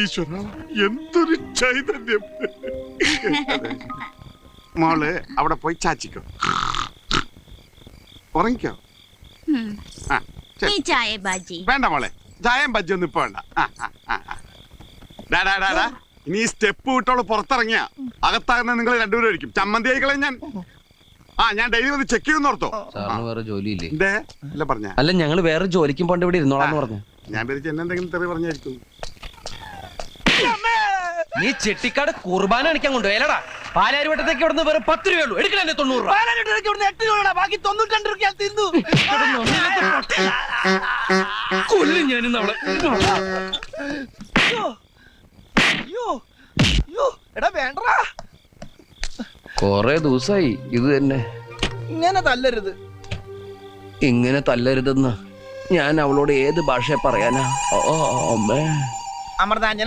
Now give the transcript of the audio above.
ഈശ്വര, എന്തൊരു ചൈതന്യം. മോള് അവിടെ പോയി ചാച്ചിക്കോ, ഉറങ്ങിക്കോ. വേണ്ട മോളെ, ചായയും ബജ്ജി ഒന്നും ഇപ്പൊ വേണ്ട. ഇനി ഈ സ്റ്റെപ്പ് വിട്ടോളൂ പുറത്തിറങ്ങിയ അകത്താകുന്ന നിങ്ങൾ രണ്ടുപേരും ആയിരിക്കും. ചമ്മന്തി ആയിക്കളെ ഞാൻ. ഞാൻ ഡെയിലി വന്ന് ചെക്ക് ചെയ്യുന്ന ഓർത്തോ. വേറെ ജോലിയില്ലേ? അല്ല പറഞ്ഞ അല്ല, ഞങ്ങള് വേറെ ജോലിക്കും പോണ്ട് ഇവിടെ ഇരുന്നോളാന്ന് പറഞ്ഞു. ഞാൻ പേരിച്ച് എന്നെ എന്തെങ്കിലും തെറി പറഞ്ഞായിരിക്കും. നീ ചെട്ടിക്കാട് കുർബാന അടിക്കാൻ കൊണ്ടുപോയല്ലടാ. പാലാരിവട്ടത്തേക്ക് ഇവിടുന്ന് വെറും 10 രൂപയുള്ളൂ. എടുക്കണേ 90 രൂപ. ബാക്കി 92 രൂപ തിന്നു. കൊല്ലും ഞാനിന്ന് അവളെ. എടാ വേണ്ടടാ, കൊറേ ദിവസായി ഇത് തന്നെ. ഇങ്ങനെ തല്ലരുത്. ഇങ്ങനെ തല്ലരുതെന്ന് ഞാൻ അവളോട് ഏത് ഭാഷ പറയാനാ? അമ്മേ അമൃതാഞ്ജന